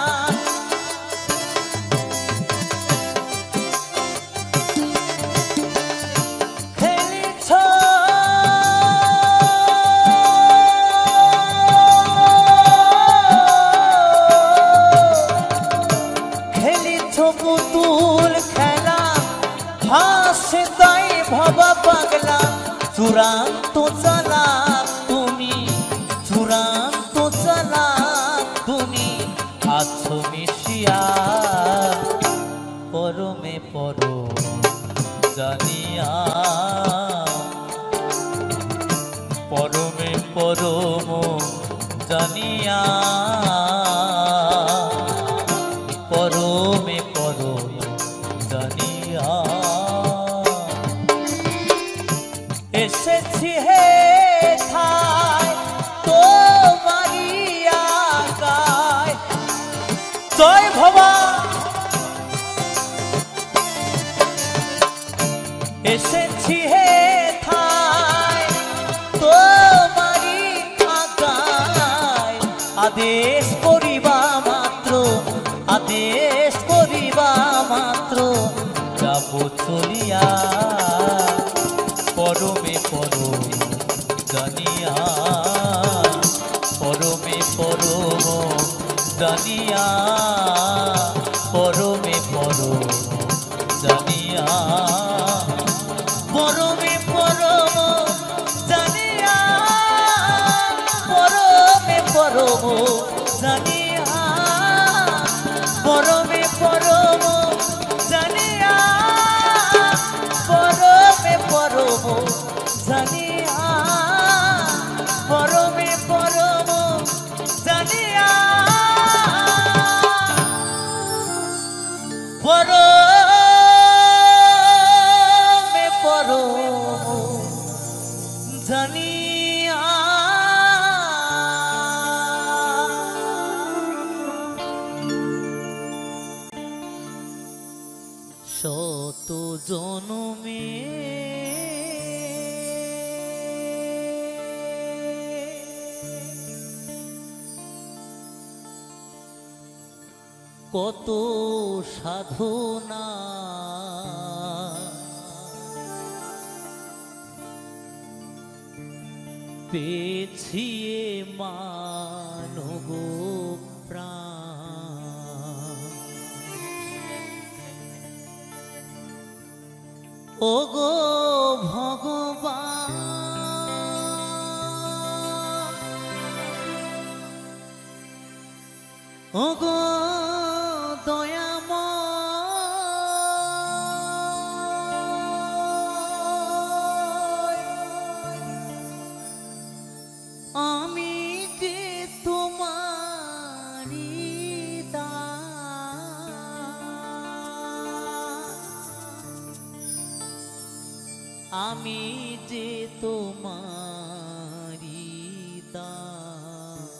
পুতুল খেলা হাসে তাই ভাবা পাগলা চূড়ান্ত চালাক তুমি চূড়ান্ত চালাক তুমি আছো মিশিয়া পরমে পরম জানিয়া পরমে পরম জানিয়া পরমে পরম জানিয়া এসেছি হে ঠাই তোমারি আগায় জয় ভবা এসেছি হে ঠাই তোমারি আগায় আদেশ করিবা মাত্র আদেশ করিবা মাত্র যাব চলিয়া পরমে পরম জানিয়া পরমে পরম জানিয়া পরমে পরম জানিয়া পরমে পরম জানিয়া পরমে পরম জানিয়া পরমে পরম জানিয়া পরমে পরম জানিয়া পরমে পরম জানিয়া পরমে পরম জানিয়া শত জনমে কত সাধনা পেয়েছি মানব প্রাণ ওগো ভগবান ওগো দয়াময় আমি যে তোমারি দাস আমি যে তোমারি দাস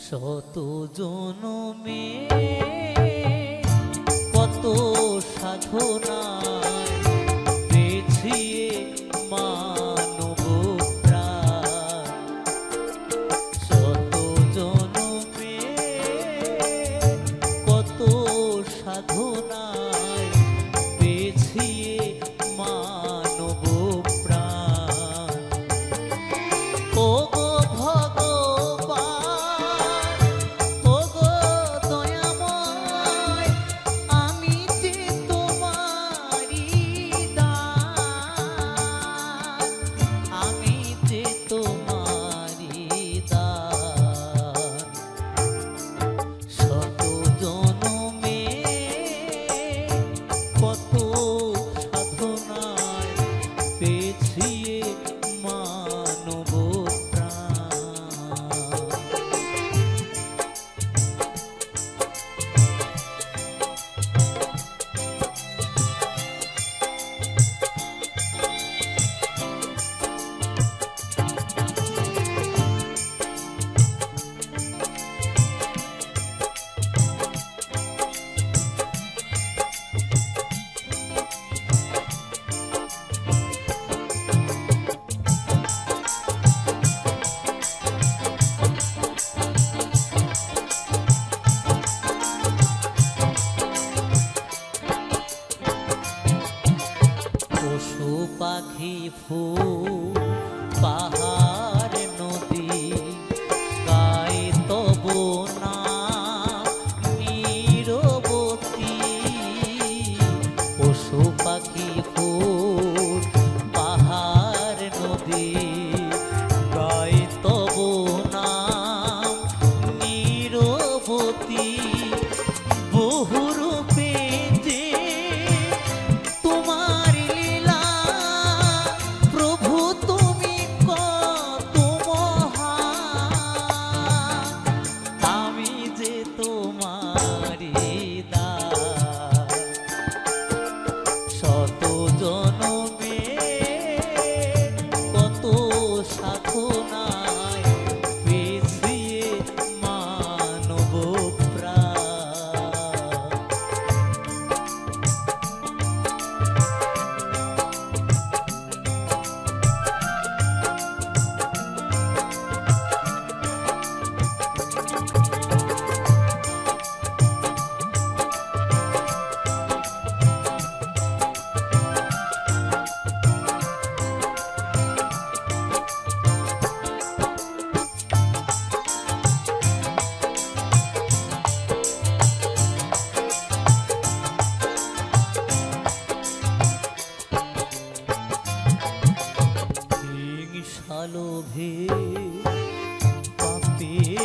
শত জনমে কত সাধনা পেয়েছি মানব প্রাণ শত জনমে কত সাধনায় পেয়েছি মানব প্রাণ ও গো ভগবান ও গো দয়াময় আমি যে তোমার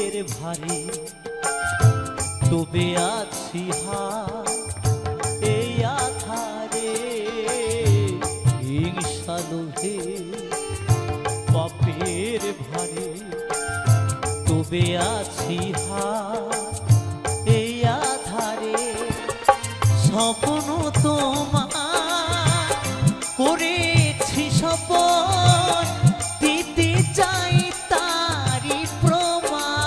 পাপের ভারে ডুবে আছি এই আধারে হিংসা লোভে পাপের ভারে ডুবে আছি এই আধারে স্বপ্ন তোমার করেছি স্বপন দিতে চাই তারি প্রমাণ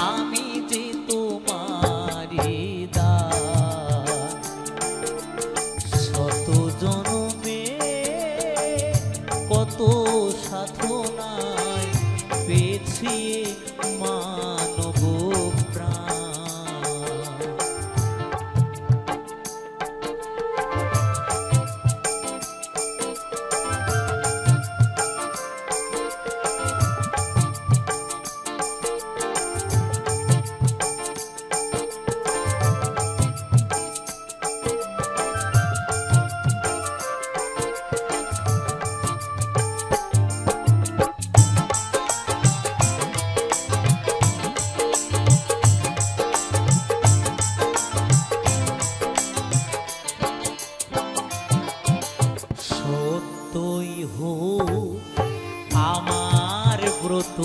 আমি যে তোমারি দাস শত জনমে কত সাধনায় পেয়েছি মানব প্রাণ সত্যই হোক আমার ব্রত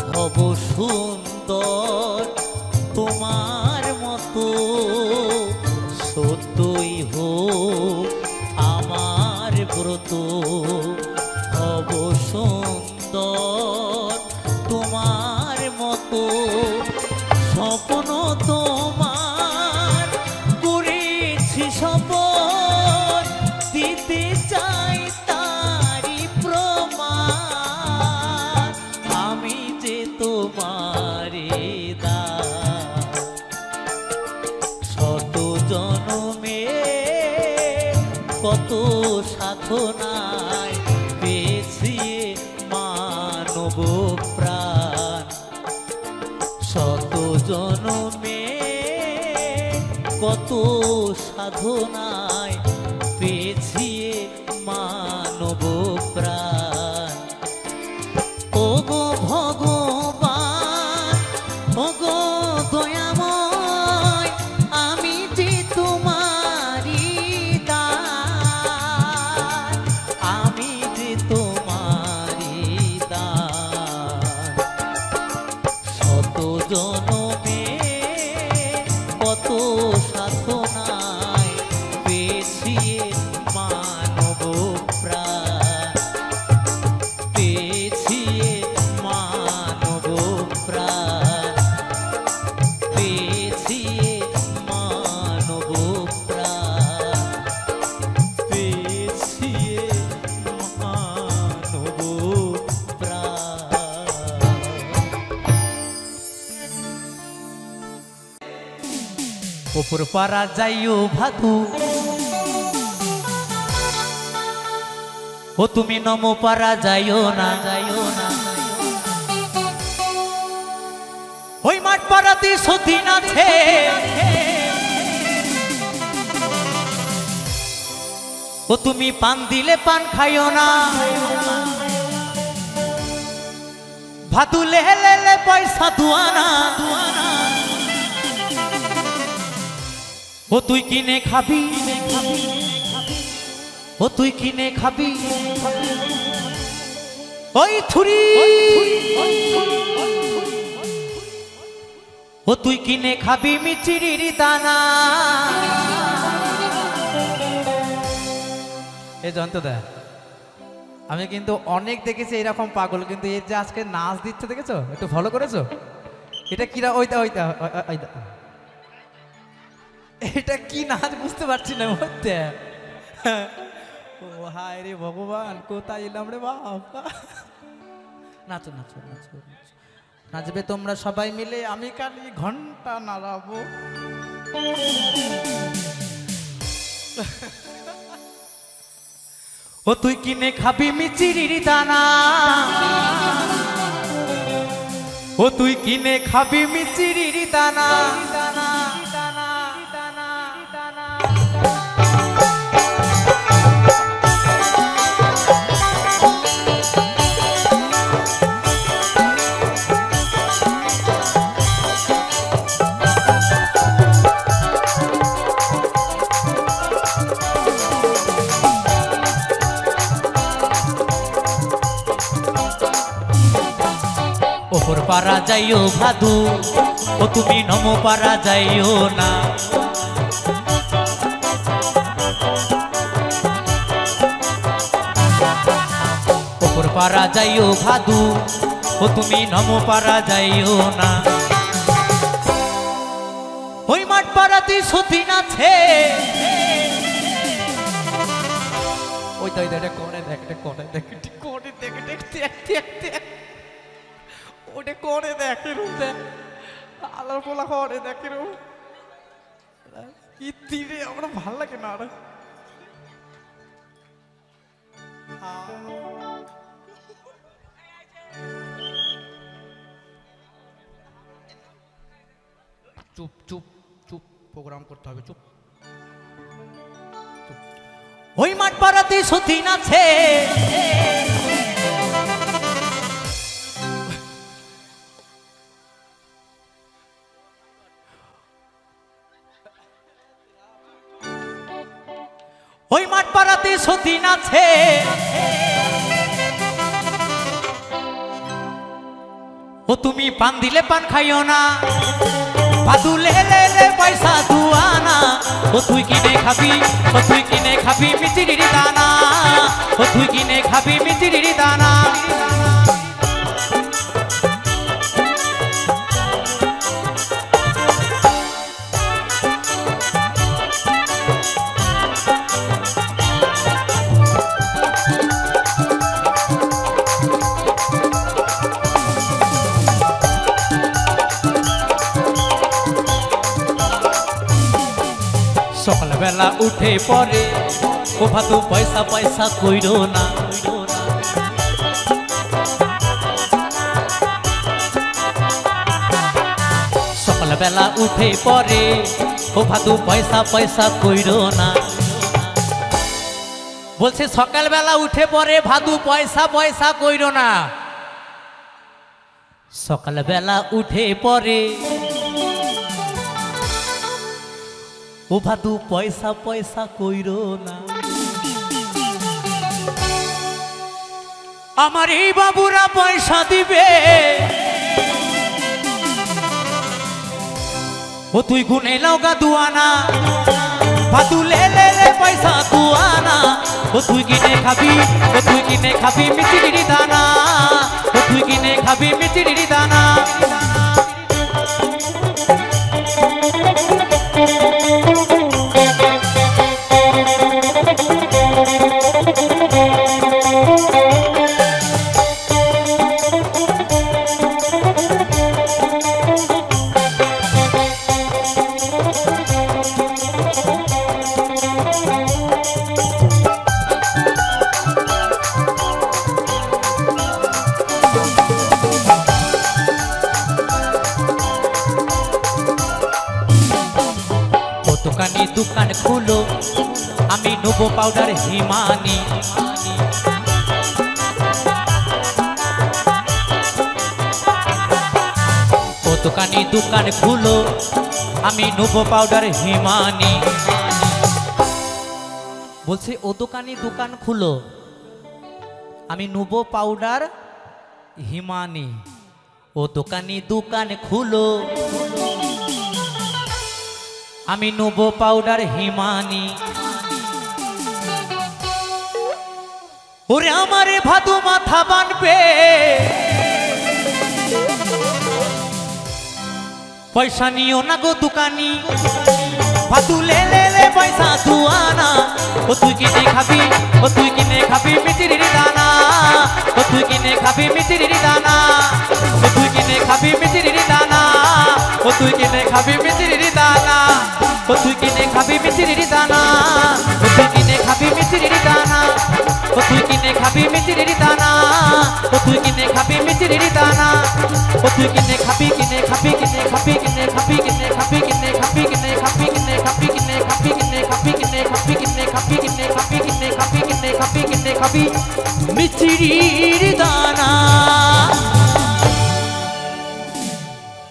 হব সুন্দর তোমার মতো সত্যই হোক আমার ব্রত হব সুন্দর তোমার মতো স্বপ্ন তোমার করেছি স্বপন দিতে চাই তারি প্রমাণ আমি যে তোমারি দাস শত জনমে কত সাধনায় পেয়েছি মানব প্রাণ শত জনমে কত সাধনায় পেয়েছি মানব প্রাণ ও গো ভগবান ও গো দয়াময় আমি যে তোমারি দাস আমি যে তোমারি দাস শত জনমে কত সাধনায় পেয়েছি মানব প্রাণ পেয়েছি মানব প্রাণ পেয়েছি মানব প্রাণ পেয়েছি মানব প্রাণ ওপর পাড়া যাইও ভাদু ও তুমি নম পাড়া যাইও না ওই মাঠ পাড়াতে সতীন আছে ও তুমি পান দিলে পান খাইও না ভাদু লেলে পয়সা দুয়ানা ও তুই কিনে খাবি ও তুই কিনে খাবি ওই থুরি ও তুই কিনে খাবি মিচিরির দানা এ জানতো দা আমি কিন্তু অনেক দেখেছি এরকম পাগল কিন্তু এর যে আজকে নাচ দিচ্ছে দেখেছো একটু ফলো করেছো এটা কিরা ওইটা এটা কি নাচ বুঝতে পারছি না মধ্যে ও হায় রে ভগবান কোথায় এলাম রে বাবা নাচো নাচো নাচো নাচবে তোমরা সবাই মিলে আমি খালি ঘন্টা নাড়াবো ও তুই কিনে খাবি মিচিরির দানা ও তুই কিনে খাবি মিচিরির দানা ওপর পারা যাইও ভাদু, ও তুমি নম পারা যাইও না। ওপর পারা যাইও ভাদু, ও তুমি নম পারা যাইও না। ওই মাঠ পাড়াতে সতীন আছে, ওই তো এটা কোণে দেখ, এটা কোণে দেখ, কোণে দেখ, ওটা কোণে দেখে রূপ দেখ, আলার পোলা কোণে দেখে রূপ কি তীরে আমার ভাল লাগে না। আর চুপ চুপ চুপ, প্রোগ্রাম করতে হবে, চুপ। ওই মাঠ পাড়াতে সতীন আছে, ওই মাঠ পাড়াতে সতীন আছে, ও তুমি পান দিলে পান খাইও না, ভাদু লে লে লে পয়সা দুয়ানা, ও তুই কিনে খাবি, ও তুই কিনে খাবি মিচিরির দানা, ও তুই কিনে খাবি মিচিরির দানা। সকালবেলা উঠে পরে ও ভাদু পয়সা পয়সা কইরো না, সকালবেলা উঠে পরে ও ভাদু পয়সা পয়সা কইরো না। বলছে সকালবেলা উঠে পরে ভাদু পয়সা পয়সা কইরো না, সকালবেলা উঠে পরে ও ভাদু পয়সা পয়সা কইরো না। আমার এই বাবুরা পয়সা দিবে, ও তুই গুনে লাউগা দুয়ানা, ভাদু লে লে লে পয়সা দুয়ানা, ও তুই কিনে খাবি, ও তুই কিনে খাবি মিচিরির দানা, ও তুই কিনে খাবি মিচিরির দানা। দোকানি দোকান খুলো, আমি নেবো পাউডার হিমানি, ও দোকানি দোকান খুলো, আমি নেবো পাউডার হিমানি। বলছে ও দোকানি দোকান খুলো, আমি নেবো পাউডার হিমানি, ও দোকানি দোকান খুলো, আমি নেবো পাউডার হিমানি। ওরে আমারে ভাদু মাথা বানবে, পয়সা নিও না গো দোকানি, ভাদু লে লে লে পয়সা দুয়ানা, ও তুই কিনে খাবি, ও তুই কিনে খাবি মিচিরির দানা, ও তুই কিনে খাবি মিচিরির দানা, ও তুই কিনে খাবি মিচিরির দানা, ও তুই কিনে খাবি মিচিরির দানা, ও তুই কিনে খাবি মিচিরির দানা, ও তুই কিনে খাবি মিচিরির দানা, ও তুই কিনে খাবি মিচিরির দানা, ও তুই কিনে খাবি মিচিরির দানা, ও তুই কিনে খাবি, কিনে খাবি, কিনে খাবি, কিনে খাবি, কিনে খাবি, কিনে খাবি, কিনে খাবি, কিনে খাবি, কিনে খাবি, কিনে খাবি, কিনে খাবি, কিনে খাবি, কিনে খাবি, কিনে খাবি, কিনে খাবি, কিনে খাবি মিচিরির দানা।